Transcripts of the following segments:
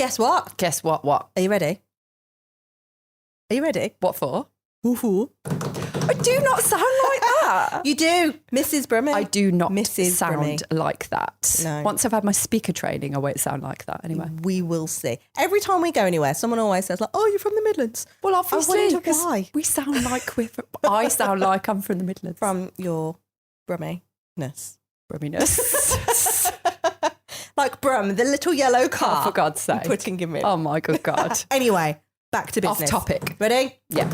guess what? Guess what? What? Are you ready? Are you ready? What for? Woohoo. I do not sound like that. You do, Mrs. Brummy. I do not Mrs. sound Brummy. like that. No. Once I've had my speaker training, I won't sound like that anyway. We will see. Every time we go anywhere, someone always says, like, oh, you're from the Midlands. Well, obviously, wonder because why. we sound like I sound like I'm from the Midlands. From your Brumminess. Brumminess. Like Brum, the little yellow car. Oh, for God's sake. Putting him in. Oh, my good God. Anyway, back to business. Off topic. Ready? Yeah.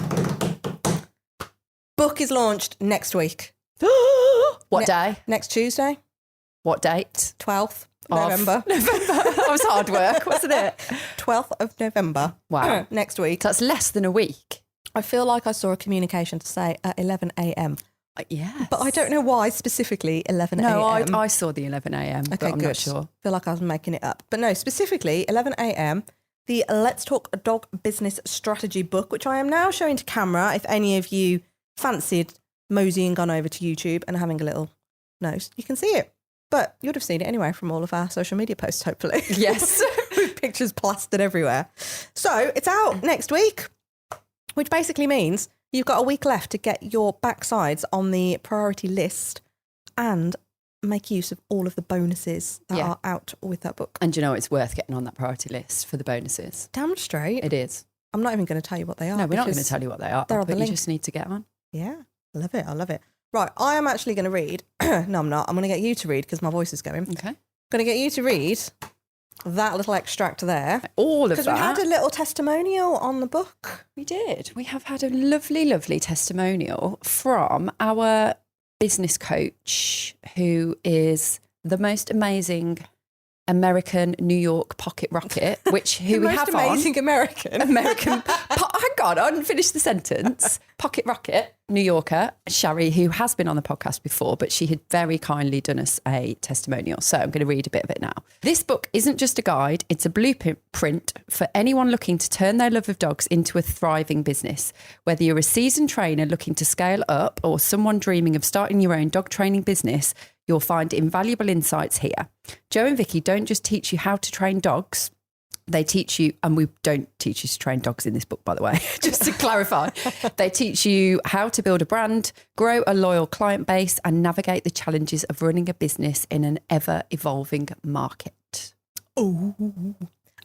Book is launched next week. What day? Next Tuesday. What date? 12th November. That was hard work, wasn't it? 12th of November. Wow. Next week. So that's less than a week. I feel like I saw a communication to say at 11 a.m. Yes. But I don't know why specifically 11 No, a.m. I saw the 11 a.m, but Okay, I'm good. not sure. I feel like I was making it up. But no, specifically 11 a.m. the Let's Talk Dog Business Strategy book, which I am now showing to camera if any of you fancied moseying on over to YouTube and having a little nose. You can see it. But you'd have seen it anyway from all of our social media posts, hopefully. Yes. With pictures plastered everywhere. So it's out next week, which basically means you've got a week left to get your backsides on the priority list and make use of all of the bonuses that are out with that book. And you know, it's worth getting on that priority list for the bonuses. Damn straight. It is. I'm not even going to tell you what they are. No, we're not going to because tell you what they are, they're on but the you link. just need to get on. Yeah, I love it. I love it. Right, I am actually going to read. No, I'm not. I'm going to get you to read because my voice is going. Okay. Going to get you to read that little extract there. All of that. Because we had a little testimonial on the book. We did. We have had a lovely, lovely testimonial from our business coach, who is the most amazing American New York pocket rocket, who we have Most amazing American. hang on, I didn't finish the sentence. Pocket rocket, New Yorker, Shari, who has been on the podcast before, but she had very kindly done us a testimonial. So I'm going to read a bit of it now. This book isn't just a guide, it's a blueprint for anyone looking to turn their love of dogs into a thriving business. Whether you're a seasoned trainer looking to scale up or someone dreaming of starting your own dog training business, you'll find invaluable insights here. Joe and Vicky don't just teach you how to train dogs. They teach you, and we don't teach you to train dogs in this book, by the way, just to clarify. They teach you how to build a brand, grow a loyal client base, and navigate the challenges of running a business in an ever-evolving market. Ooh.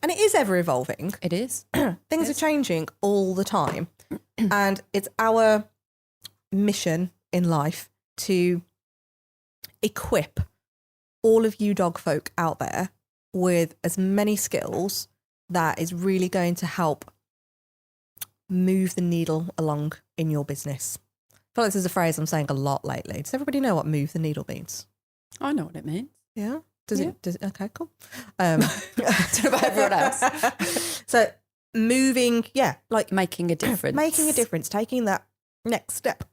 And it is ever evolving. It is. Things are changing all the time. And it's our mission in life to equip all of you dog folk out there with as many skills that is really going to help move the needle along in your business. I feel like this is a phrase I'm saying a lot lately. Does everybody know what move the needle means? I know what it means. Yeah? Does it? Okay, cool. I don't know about everyone else. So moving, like Making a difference. making a difference, taking that next step.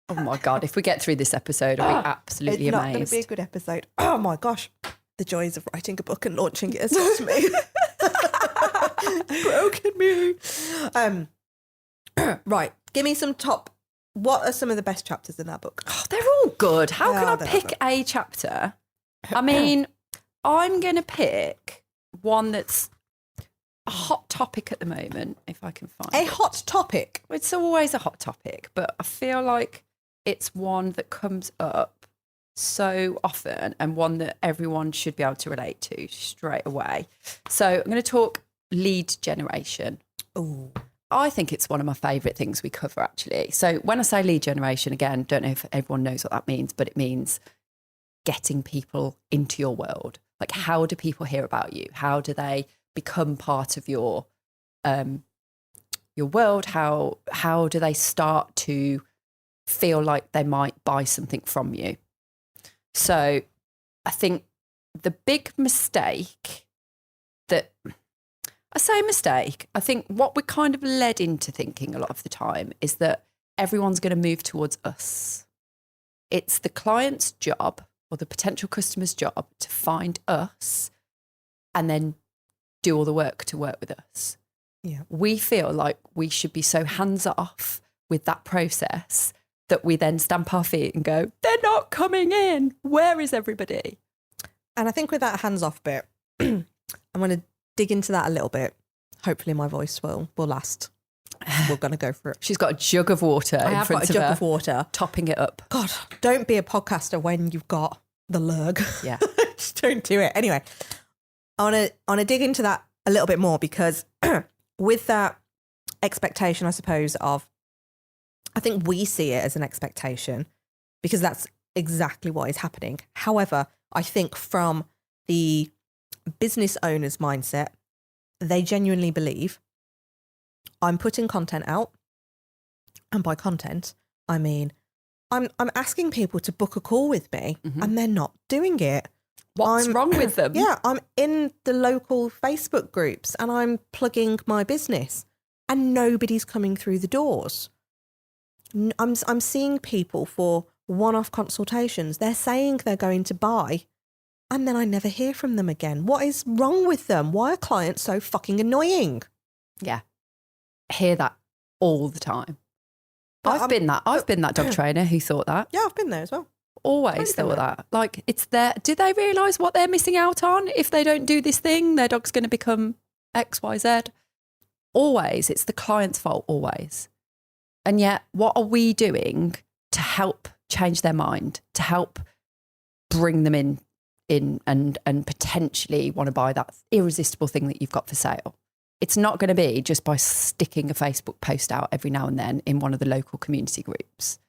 Oh my God, if we get through this episode, I'll be absolutely It's not amazed. going to be a good episode. Oh my gosh. The joys of writing a book and launching it has got to me. Broken me. Right. Give me some what are some of the best chapters in that book? Oh, they're all good. How can I they're pick a chapter? I mean, I'm going to pick one that's a hot topic at the moment, if I can find A it. hot topic. It's always a hot topic, but I feel like it's one that comes up so often and one that everyone should be able to relate to straight away. So I'm going to talk lead generation. Ooh. I think it's one of my favourite things we cover, actually. So when I say lead generation, again, don't know if everyone knows what that means, but it means getting people into your world. Like, how do people hear about you? How do they become part of your world? How do they start to feel like they might buy something from you? So I think the big mistake I think what we're kind of led into thinking a lot of the time is that everyone's going to move towards us. It's the client's job or the potential customer's job to find us and then do all the work to work with us. Yeah. We feel like we should be so hands off with that process that we then stamp our feet and go, they're not coming in. Where is everybody? And I think with that hands-off bit, I'm going to dig into that a little bit. Hopefully my voice will last. We're going to go for it. She's got a jug of water I in have front got a of jug her, of water. topping it up. God, don't be a podcaster when you've got the lurg. Yeah. Just don't do it. Anyway, I want to dig into that a little bit more because with that expectation, I suppose, I think we see it as an expectation because that's exactly what is happening. However, I think from the business owner's mindset, they genuinely believe I'm putting content out. And by content, I mean, I'm asking people to book a call with me and they're not doing it. What's wrong with them? Yeah, I'm in the local Facebook groups and I'm plugging my business and nobody's coming through the doors. I'm seeing people for one-off consultations. They're saying they're going to buy and then I never hear from them again. What is wrong with them? Why are clients so fucking annoying? Yeah. I hear that all the time. I've been that dog trainer who thought that. Yeah, I've been there as well. Always thought that. Like, it's there. Do they realise what they're missing out on? If they don't do this thing, their dog's going to become X, Y, Z. Always. It's the client's fault, always. And yet, what are we doing to help change their mind, to help bring them in and potentially want to buy that irresistible thing that you've got for sale? It's not going to be just by sticking a Facebook post out every now and then in one of the local community groups.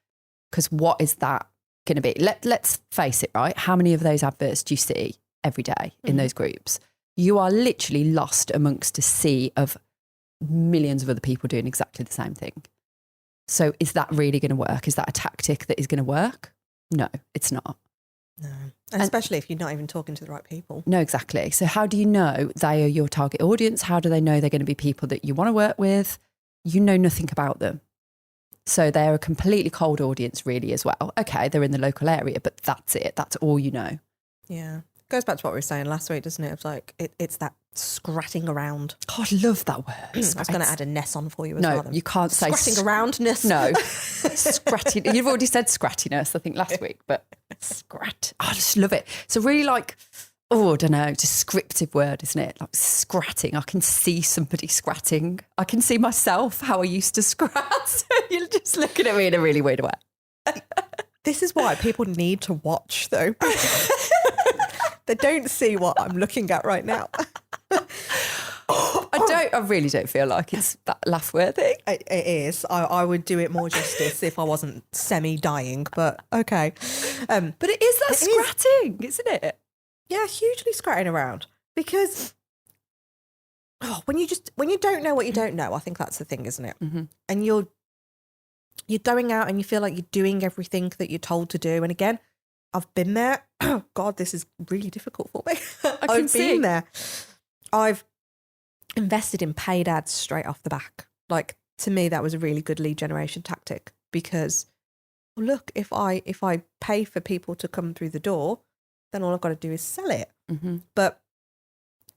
Because what is that going to be? Let's face it, right? How many of those adverts do you see every day in those groups? You are literally lost amongst a sea of millions of other people doing exactly the same thing. So is that really going to work? Is that a tactic that is going to work? No, it's not. No. And especially if you're not even talking to the right people. No, exactly. So how do you know they are your target audience? How do they know they're going to be people that you want to work with? You know nothing about them. So they're a completely cold audience really as well. Okay, they're in the local area, but that's it. That's all you know. Yeah. Goes back to what we were saying last week, doesn't it? It's like, it's that scratting around. God, I love that word. I was going to add a ness on for you as well. No, you can't say scratting aroundness. No, scratting. You've already said scrattiness, I think, last week, but scrat. I just love it. So really like, I don't know, descriptive word, isn't it? Like scratting. I can see somebody scratting. I can see myself, how I used to scrat. You're just looking at me in a really weird way. This is why people need to watch, though. They don't see what I'm looking at right now. I really don't feel like it's that laugh worthy. It is. I would do it more justice if I wasn't semi-dying, but okay. But it is that scratting, isn't it? Yeah, hugely scratting around. Because when you don't know what you don't know, I think that's the thing, isn't it? Mm-hmm. And you're going out and you feel like you're doing everything that you're told to do. And again, I've been there. Oh God, this is really difficult for me. I've been there. I've invested in paid ads straight off the back. Like, to me, that was a really good lead generation tactic because, well, look, if I pay for people to come through the door, then all I've got to do is sell it. Mm-hmm. But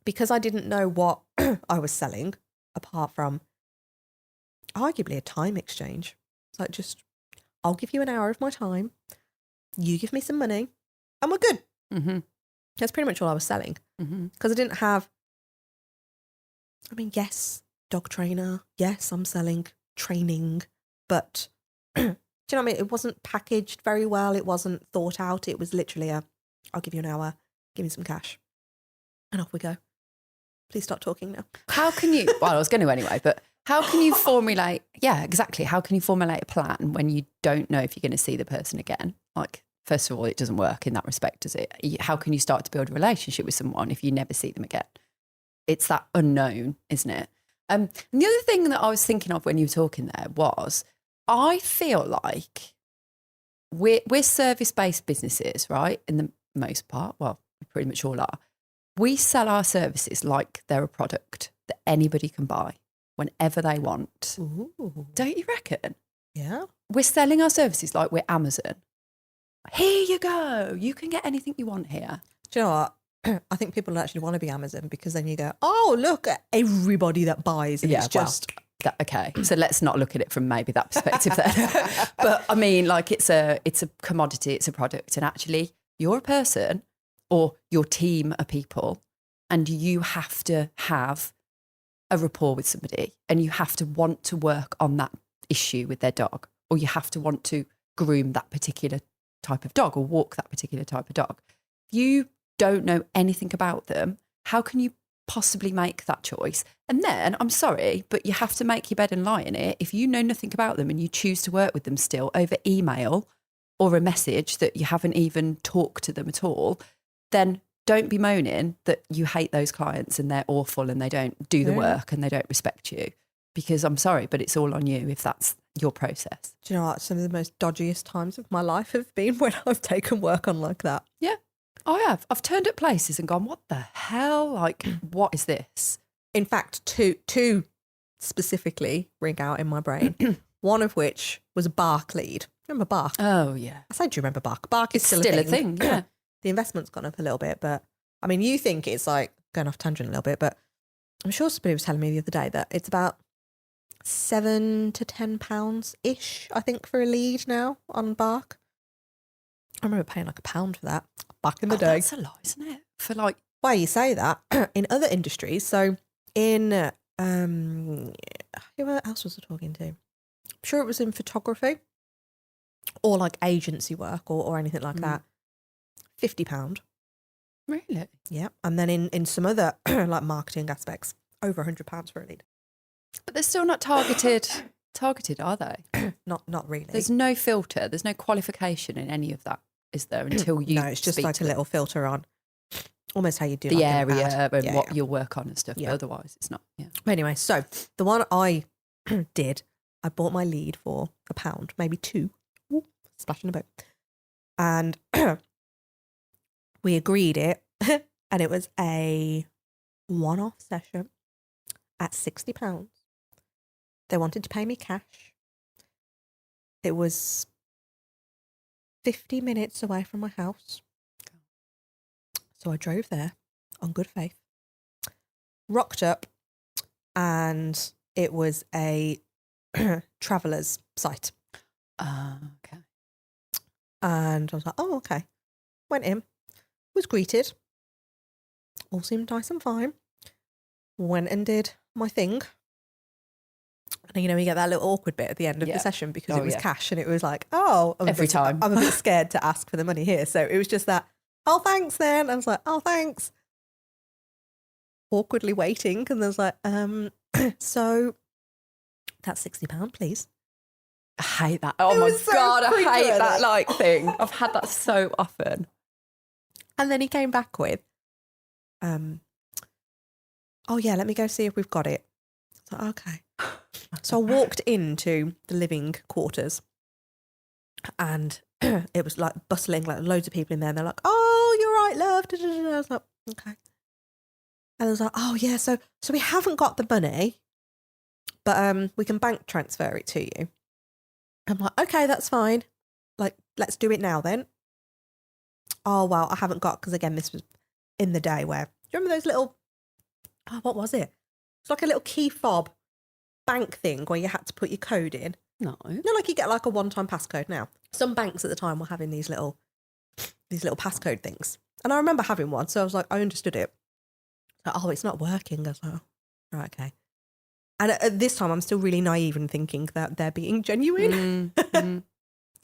because I didn't know what I was selling, apart from arguably a time exchange, it's like, just, I'll give you an hour of my time, you give me some money, and we're good. Mm-hmm. That's pretty much all I was selling. Because I didn't have, yes, dog trainer. Yes, I'm selling training. But do you know what I mean? It wasn't packaged very well. It wasn't thought out. It was literally I'll give you an hour, give me some cash. And off we go. Please stop talking now. How can you, well, I was going to anyway, but how can you formulate, yeah, exactly. How can you formulate a plan when you don't know if you're going to see the person again? Like, first of all, it doesn't work in that respect, does it? How can you start to build a relationship with someone if you never see them again? It's that unknown, isn't it? And the other thing that I was thinking of when you were talking there was, I feel like we're service-based businesses, right? In the most part, well, we pretty much all are. We sell our services like they're a product that anybody can buy whenever they want. Ooh. Don't you reckon? Yeah. We're selling our services like we're Amazon. Here you go. You can get anything you want here. Do you know what? I think people actually want to be Amazon because then you go, oh, look at everybody that buys. And it's just... okay, so let's not look at it from maybe that perspective then. But I mean, like it's a commodity, it's a product. And actually, you're a person or your team are people and you have to have a rapport with somebody and you have to want to work on that issue with their dog, or you have to want to groom that particular type of dog or walk that particular type of dog. If you don't know anything about them, how can you possibly make that choice? And then, I'm sorry, but you have to make your bed and lie in it. If you know nothing about them and you choose to work with them still over email or a message that you haven't even talked to them at all, then don't be moaning that you hate those clients and they're awful and they don't do the work and they don't respect you. Because I'm sorry, but it's all on you if that's your process. Do you know what? Some of the most dodgiest times of my life have been when I've taken work on like that. Yeah, I have. I've turned up places and gone, what the hell? Like, what is this? In fact, two specifically ring out in my brain. One of which was a Bark lead. Remember Bark? Oh, yeah. I said, do you remember Bark? Bark is It's still still a thing, yeah. The investment's gone up a little bit, but I mean, you think it's like going off tangent a little bit, but I'm sure somebody was telling me the other day that it's about £7 to £10 ish, I think, for a lead now on Bark. I remember paying like £1 for that back in the day. That's a lot, isn't it? For like, Why you say that in other industries. So in who else was I talking to? I'm sure it was in photography or like agency work or anything like that. £50. really? Yeah. And then in some other like marketing aspects, over £100 for a lead. But they're still not targeted, are they? Not really. There's no filter. There's no qualification in any of that, is there? Until you no, it's just speak like to a little filter on almost how you do the like an area ad. and Yeah, what yeah. you'll work on and stuff. Yeah. But otherwise, it's not. Yeah. But anyway, so the one I did, I bought my lead for £1, maybe £2. Ooh, splash in a boat. And we agreed it, and it was a one-off session at £60. They wanted to pay me cash. It was 50 minutes away from my house. So I drove there on good faith, rocked up, and it was a traveller's site. Okay. And I was like, oh, okay. Went in, was greeted. All seemed nice and fine. Went and did my thing. And, you know, you get that little awkward bit at the end of the session because it was cash and it was like, oh. Every time. I'm a bit scared to ask for the money here. So it was just that, oh, thanks then. I was like, oh, thanks. Awkwardly waiting. And I was like, so that's £60, please. I hate that. Oh my God, I hate that like thing. I've had that so often. And then he came back with, oh yeah, let me go see if we've got it. I was like, okay. So I walked into the living quarters and it was like bustling, like loads of people in there. And they're like, oh, you're right, love. Da, da, da. I was like, okay. And I was like, oh yeah, so we haven't got the money, but we can bank transfer it to you. I'm like, okay, that's fine. Like, let's do it now then. Oh, well, I haven't got, because again, this was in the day where, do you remember those little, oh, what was it? It's like a little key fob bank thing where you had to put your code in. No. You know, like you get like a one-time passcode now. Some banks at the time were having these little passcode things. And I remember having one, so I was like, I understood it. Like, oh, it's not working. I was like, oh, right, okay. And at this time, I'm still really naive and thinking that they're being genuine. So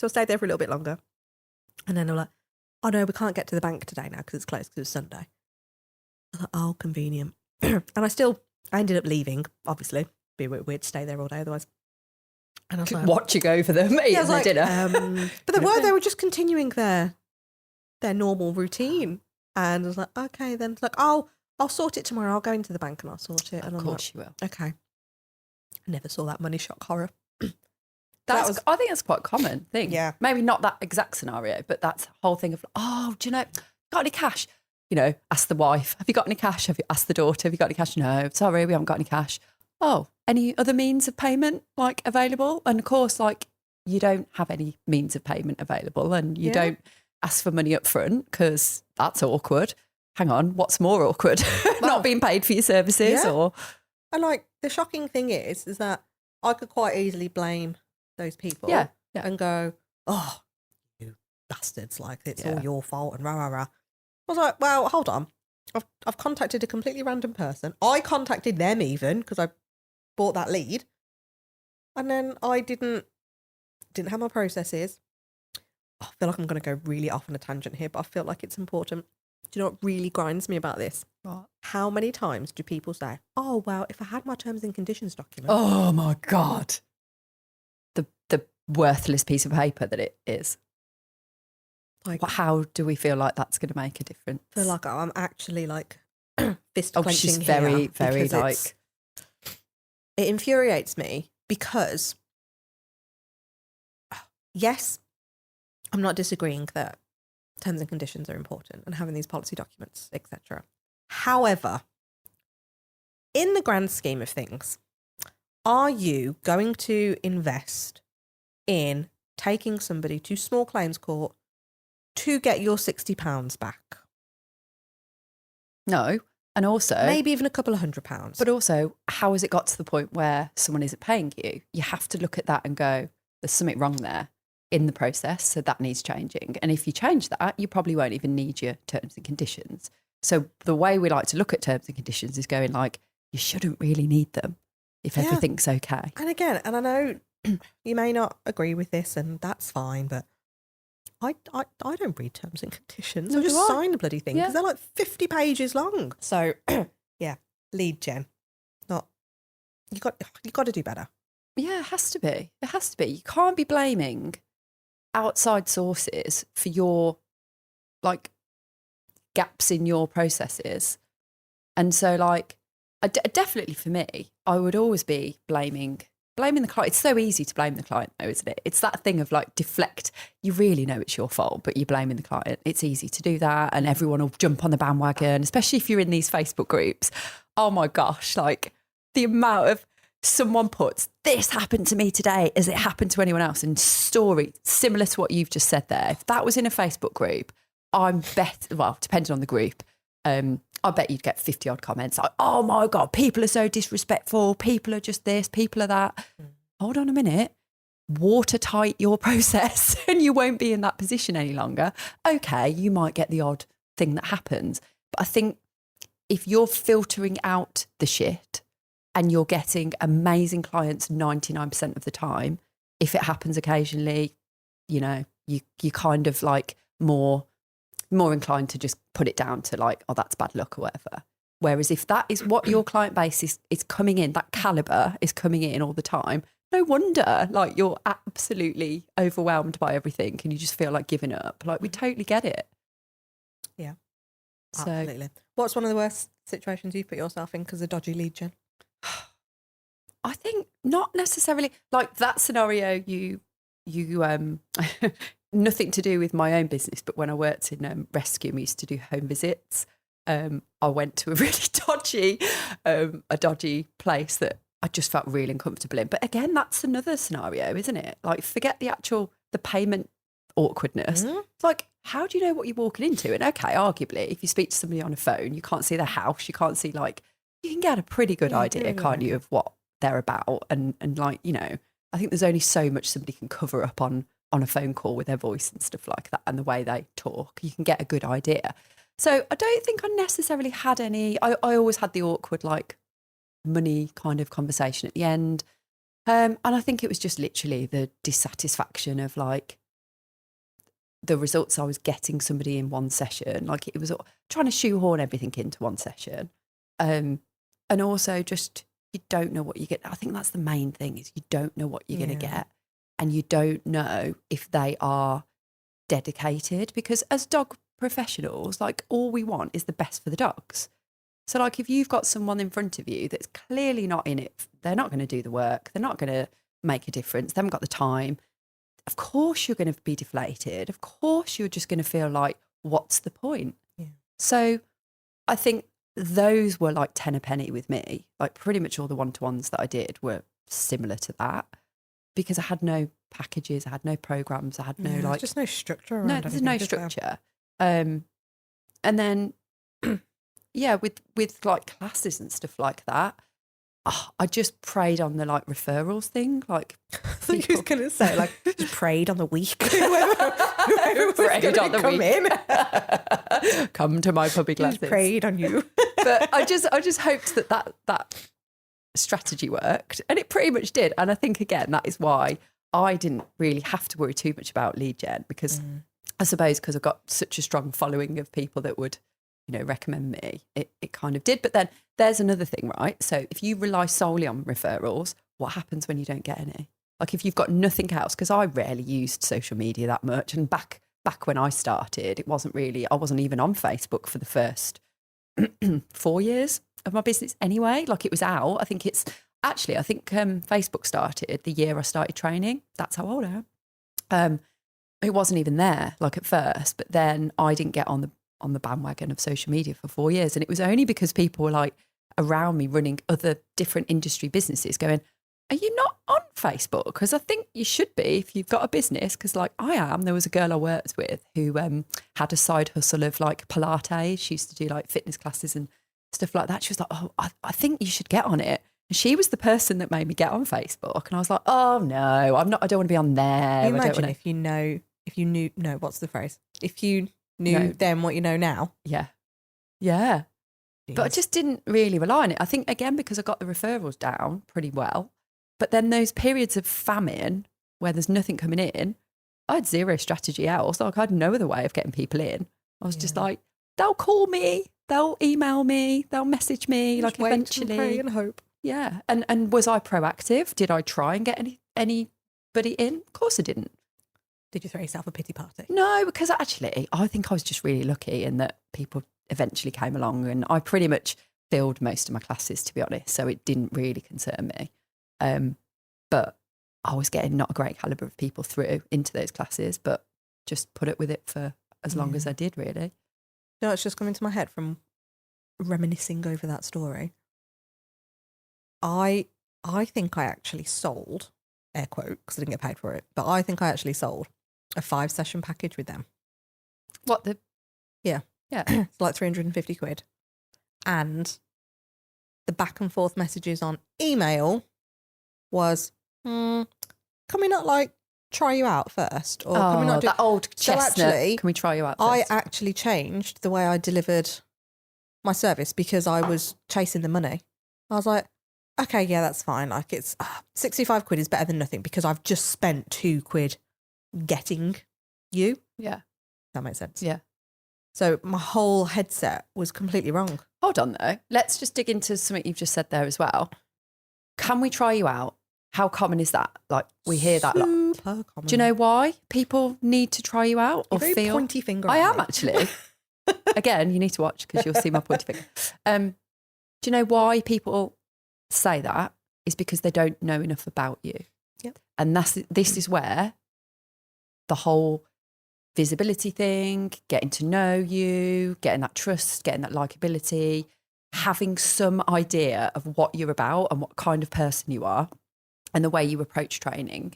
I stayed there for a little bit longer. And then they're like, oh no, we can't get to the bank today now because it's closed because it's Sunday. I was like, oh, convenient. And I ended up leaving, obviously. Be weird to stay there all day otherwise. And I was like, watch you go for them, eating their dinner. But they were just continuing their normal routine. And I was like, okay, then it's like, oh, I'll sort it tomorrow. I'll go into the bank and I'll sort it. And Of course I'm like, you will. okay. I never saw that money shock horror. I think that's quite a common thing. Yeah. Maybe not that exact scenario, but that's the whole thing of, oh, do you know, got any cash? You know, ask the wife, have you got any cash? Have you asked the daughter, have you got any cash? No, sorry, we haven't got any cash. Oh, any other means of payment like available? And of course, like you don't have any means of payment available and you don't ask for money up front because that's awkward. Hang on, what's more awkward? Not being paid for your services or... And like the shocking thing is that I could quite easily blame those people and go, oh, you bastards, like it's all your fault and rah, rah, rah. I was like, well, hold on. I've contacted a completely random person. I contacted them even because I bought that lead. And then I didn't have my processes. I feel like I'm going to go really off on a tangent here, but I feel like it's important. Do you know what really grinds me about this? What? How many times do people say, oh, well, if I had my terms and conditions document. Oh my God. The worthless piece of paper that it is. Like, how do we feel like that's going to make a difference? I feel like I'm actually like fist Oh, clenching she's here very, very because like... it infuriates me because, yes, I'm not disagreeing that terms and conditions are important and having these policy documents, etc. However, in the grand scheme of things, are you going to invest in taking somebody to small claims court to get your £60 back? No. And also... maybe even a couple of £100. But also, how has it got to the point where someone isn't paying you? You have to look at that and go, there's something wrong there in the process, so that needs changing. And if you change that, you probably won't even need your terms and conditions. So the way we like to look at terms and conditions is going like, you shouldn't really need them if everything's okay. And again, and I know you may not agree with this and that's fine, but I don't read terms and conditions. No, I just do I? sign the bloody thing because they're like 50 pages long. So yeah, lead gen. Not you got to do better. Yeah, it has to be. It has to be. You can't be blaming outside sources for your like gaps in your processes. And so like definitely for me, I would always be blaming the client. It's so easy to blame the client though, isn't it? It's that thing of like deflect. You really know it's your fault, but you're blaming the client. It's easy to do that and everyone will jump on the bandwagon, especially if you're in these Facebook groups. Oh my gosh, like the amount of someone puts, this happened to me today as it happened to anyone else, and story similar to what you've just said there. If that was in a Facebook group, depending on the group, I bet you'd get 50 odd comments like, oh my God, people are so disrespectful. People are just this, people are that. Hold on a minute. Watertight your process and you won't be in that position any longer. Okay, you might get the odd thing that happens. But I think if you're filtering out the shit and you're getting amazing clients 99% of the time, if it happens occasionally, you know, you kind of like more inclined to just put it down to like, oh, that's bad luck or whatever. Whereas if that is what your client base is coming in, that caliber is coming in all the time, no wonder like you're absolutely overwhelmed by everything and you just feel like giving up. Like we totally get it. Yeah, so, absolutely. What's one of the worst situations you've put yourself in because of dodgy lead gen? I think not necessarily like that scenario you nothing to do with my own business, but when I worked in rescue, we used to do home visits. I went to a really dodgy place that I just felt really uncomfortable in. But again, that's another scenario, isn't it? Like forget the payment awkwardness. Mm-hmm. It's like, how do you know what you're walking into? And okay, arguably, if you speak to somebody on a phone, you can't see their house, you can't see you can get a pretty good idea, can't you, of what they're about. And like, you know, I think there's only so much somebody can cover up on a phone call with their voice and stuff like that and the way they talk. You can get a good idea. So I don't think I necessarily had any, I always had the awkward like money kind of conversation at the end. And I think it was just literally the dissatisfaction of like the results I was getting somebody in one session. Like it was trying to shoehorn everything into one session. And also just, you don't know what you get. I think that's the main thing is you don't know what you're going to get. And you don't know if they are dedicated, because as dog professionals, like all we want is the best for the dogs. So like if you've got someone in front of you that's clearly not in it, they're not going to do the work, they're not going to make a difference, they haven't got the time, of course you're going to be deflated. Of course you're just going to feel like, what's the point? Yeah. So I think those were like 10 a penny with me. Like pretty much all the one-to-ones that I did were similar to that. Because I had no packages, I had no programs, I had no like just no structure around. No, there's no structure. And then yeah, with like classes and stuff like that, I just preyed on the like referrals thing. Like, I thought you was going to say, like, just prayed on the week. whoever was preyed on the come week. in. Come to my puppy Just classes. prayed on you. But I just hoped that strategy worked, and it pretty much did. And I think again that is why I didn't really have to worry too much about lead gen, because I suppose because I've got such a strong following of people that would, you know, recommend me, it kind of did. But then there's another thing, right? So if you rely solely on referrals, what happens when you don't get any? Like if you've got nothing else, because I rarely used social media that much, and back when I started, I wasn't even on Facebook for the first 4 years of my business anyway. Like it was out. I think Facebook started the year I started training. That's how old I am. It wasn't even there like at first, but then I didn't get on the bandwagon of social media for 4 years. And it was only because people were like around me running other different industry businesses going, are you not on Facebook? Because I think you should be if you've got a business. Because like I am. There was a girl I worked with who had a side hustle of like Pilates. She used to do like fitness classes and stuff like that. She was like, oh, I think you should get on it. And she was the person that made me get on Facebook. And I was like, oh no, I'm not. I don't want to be on there. You imagine if you knew, no, what's the phrase? If you knew then what you know now. Yeah. Yeah. Jeez. But I just didn't really rely on it. I think, again, because I got the referrals down pretty well. But then those periods of famine where there's nothing coming in, I had zero strategy else. Like I had no other way of getting people in. I was just like, they'll call me, they'll email me, they'll message me, just like wait eventually. And pray and hope. Yeah. And was I proactive? Did I try and get anybody in? Of course I didn't. Did you throw yourself a pity party? No, because actually I think I was just really lucky in that people eventually came along, and I pretty much filled most of my classes, to be honest. So it didn't really concern me. But I was getting not a great calibre of people through into those classes, but just put it with it for as long as I did, really. You know, it's just come into my head from reminiscing over that story. I think I actually sold, air quote, because I didn't get paid for it, but I think I actually sold a 5-session package with them. What the? Yeah. Yeah. It's like 350 quid. And the back and forth messages on email was, can we not like try you out first? Or can we not do that old chestnut? So actually, can we try you out first? I actually changed the way I delivered my service because I was chasing the money. I was like, okay, yeah, that's fine. Like it's 65 quid is better than nothing because I've just spent 2 quid getting you. Yeah. That makes sense. Yeah. So my whole headset was completely wrong. Hold on though. Let's just dig into something you've just said there as well. Can we try you out? How common is that? Like we hear that. Super common. Do you know why people need to try you out or very feel? Pointy finger. I at am me. actually. Again, you need to watch because you'll see my pointy finger. Do you know why people say that? Is because they don't know enough about you. Yep. And this is where the whole visibility thing, getting to know you, getting that trust, getting that likability, having some idea of what you're about and what kind of person you are and the way you approach training.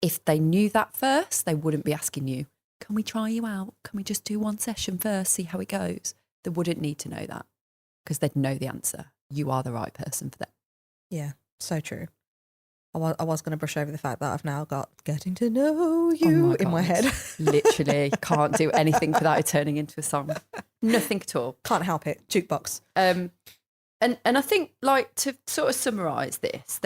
If they knew that first, they wouldn't be asking you, can we try you out? Can we just do 1 session first, see how it goes? They wouldn't need to know that because they'd know the answer. You are the right person for them. Yeah, so true. I was going to brush over the fact that I've now got getting to know you in my head. Literally can't do anything without it turning into a song. Nothing at all. Can't help it. Jukebox. And I think like to sort of summarise this,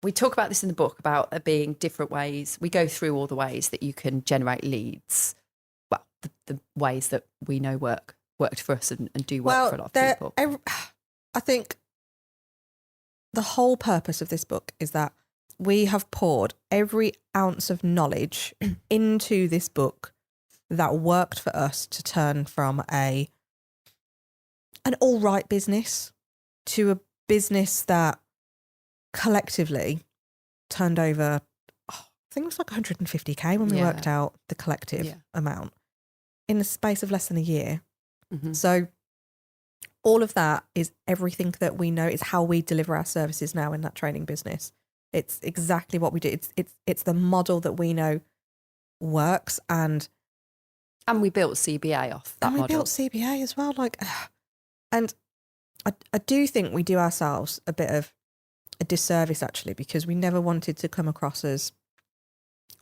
we talk about this in the book about there being different ways. We go through all the ways that you can generate leads. Well, the ways that we know worked for us and do work for a lot of people. I think the whole purpose of this book is that we have poured every ounce of knowledge into this book that worked for us to turn from an all right business to a business that collectively turned over, I think it was like 150k when we worked out the collective amount in the space of less than a year. Mm-hmm. So all of that is everything that we know. It's how we deliver our services now in that training business. It's exactly what we do. It's the model that we know works, and we built CBA off that model. We built CBA as well. And I do think we do ourselves a bit of a disservice actually, because we never wanted to come across as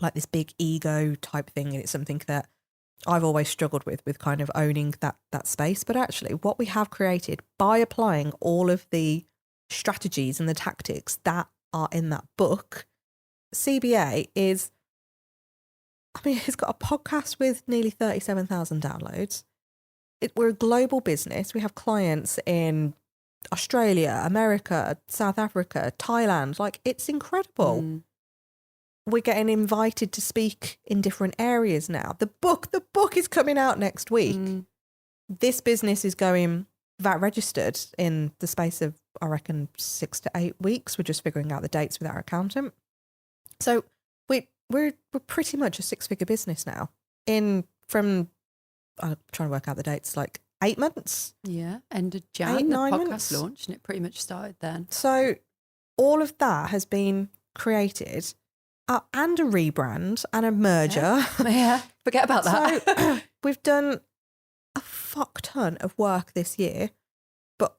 like this big ego type thing, and it's something that I've always struggled with kind of owning that space. But actually what we have created by applying all of the strategies and the tactics that are in that book, CBA is, I mean, it's got a podcast with nearly 37,000 downloads. We're a global business. We have clients in Australia, America, South Africa, Thailand. Like, it's incredible. We're getting invited to speak in different areas now. The book is coming out next week. This business is going VAT registered in the space of, I reckon, 6 to 8 weeks. We're just figuring out the dates with our accountant. So we're pretty much a 6-figure business now. From I'm trying to work out the dates, like 8 months. Yeah, end of Jan, the podcast launched, and it pretty much started then. So all of that has been created, and a rebrand and a merger. Yeah. Forget about that. So we've done a fuck ton of work this year, but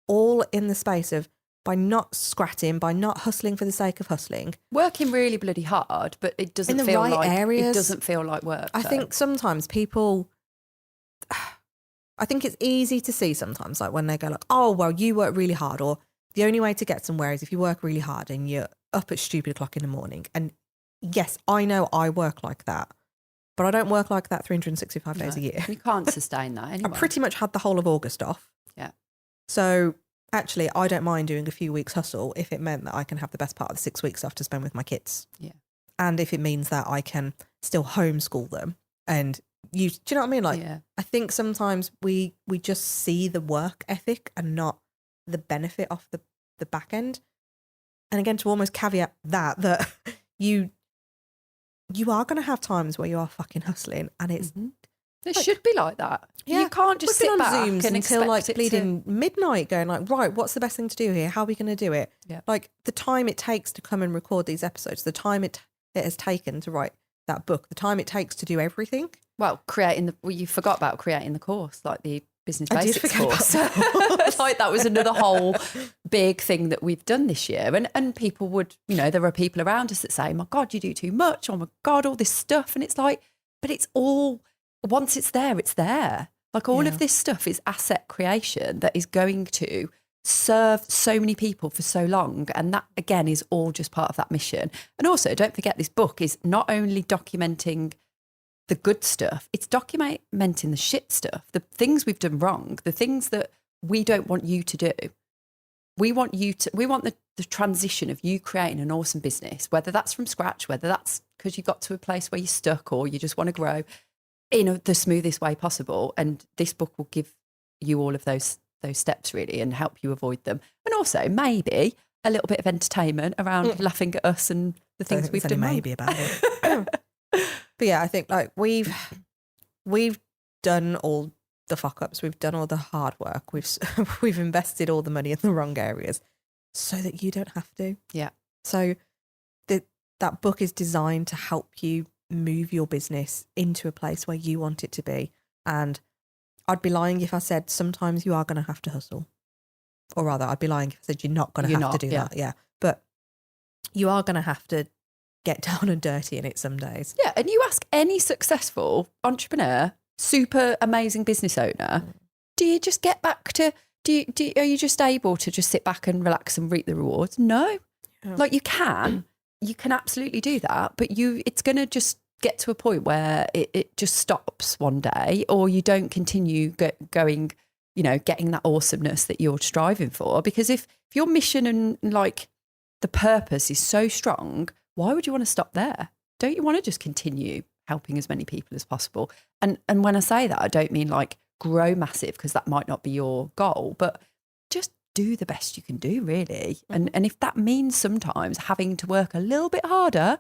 all in the space of by not scratting, by not hustling for the sake of hustling. Working really bloody hard, but it doesn't in the feel right like areas. It doesn't feel like work. I think sometimes people, I think it's easy to see sometimes, like when they go like, oh, well, you work really hard, or the only way to get somewhere is if you work really hard and you're up at stupid o'clock in the morning. And yes, I know I work like that, but I don't work like that 365 days a year. You can't sustain that anyway. I pretty much had the whole of August off. Yeah. So actually, I don't mind doing a few weeks hustle if it meant that I can have the best part of the 6 weeks off to spend with my kids. Yeah. And if it means that I can still homeschool them and use, do you know what I mean? Like, I think sometimes we just see the work ethic and not the benefit off the back end. And again, to almost caveat that you are going to have times where you are fucking hustling, and it's it should be like that. Yeah. You can't just We've sit been on back Zooms and until like expect bleeding midnight, going like, right, what's the best thing to do here? How are we going to do it? Yeah. Like the time it takes to come and record these episodes, the time it has taken to write that book, the time it takes to do everything. Well, you forgot about creating the course, like the business I did basics forget course. about that. Like that was another whole big thing that we've done this year. And people would, there are people around us that say, my God, you do too much. Oh my God, all this stuff. And it's like, but it's all, once it's there, it's there. Like all of this stuff is asset creation that is going to serve so many people for so long. And that, again, is all just part of that mission. And also, don't forget, this book is not only documenting the good stuff, it's documenting the shit stuff, the things we've done wrong, the things that we don't want you to do. We want the transition of you creating an awesome business, whether that's from scratch, whether that's because you got to a place where you're stuck or you just want to grow in the smoothest way possible. And this book will give you all of those steps really and help you avoid them. And also maybe a little bit of entertainment around laughing at us and the things we've done maybe about it. But yeah, I think like we've done all the fuck ups, we've done all the hard work, we've invested all the money in the wrong areas so that you don't have to. Yeah. So that book is designed to help you move your business into a place where you want it to be. And I'd be lying if I said sometimes you are going to have to hustle. Or rather, I'd be lying if I said you're not going to have to do that. Yeah. But you are going to have to get down and dirty in it some days. Yeah. And you ask any successful entrepreneur, super amazing business owner, do you just get back to, are you just able to just sit back and relax and reap the rewards? No. Yeah. Like you can absolutely do that, but it's going to just get to a point where it just stops one day, or you don't continue going, getting that awesomeness that you're striving for. Because if your mission and like the purpose is so strong, why would you want to stop there? Don't you want to just continue helping as many people as possible? And when I say that, I don't mean like grow massive, because that might not be your goal, but just do the best you can do, really. And if that means sometimes having to work a little bit harder,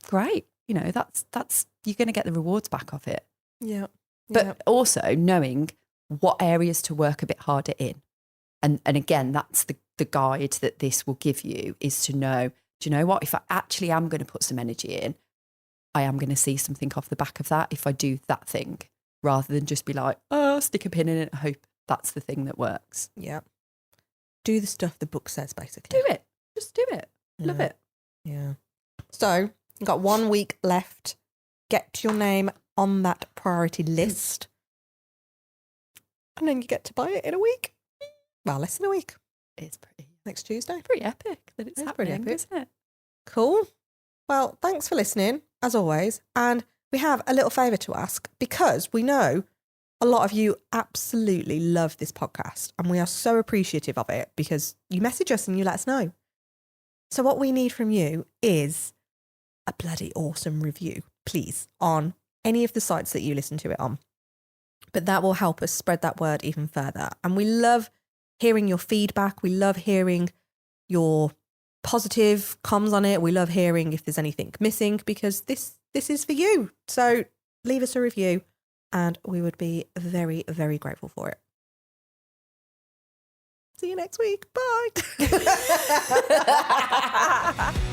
great. That's you're going to get the rewards back of it. Yeah. But also knowing what areas to work a bit harder in. And again, that's the guide that this will give you, is to know, do you know what? If I actually am going to put some energy in, I am going to see something off the back of that if I do that thing, rather than just be like, oh, stick a pin in it and hope that's the thing that works. Yeah. do the stuff the book says, basically. Do it. Just do it. Love it. Yeah. So you've got 1 week left. Get your name on that priority list. And then you get to buy it in a week. Well, less than a week. It's pretty Next Tuesday. pretty epic that it's It's pretty happening, epic. isn't it? Cool. Well, thanks for listening, as always. And we have a little favour to ask, because we know a lot of you absolutely love this podcast and we are so appreciative of it because you message us and you let us know. So what we need from you is a bloody awesome review, please, on any of the sites that you listen to it on. But that will help us spread that word even further. And we love hearing your feedback. We love hearing your positive comms on it. We love hearing if there's anything missing, because this is for you. So leave us a review and we would be very, very grateful for it. See you next week. Bye.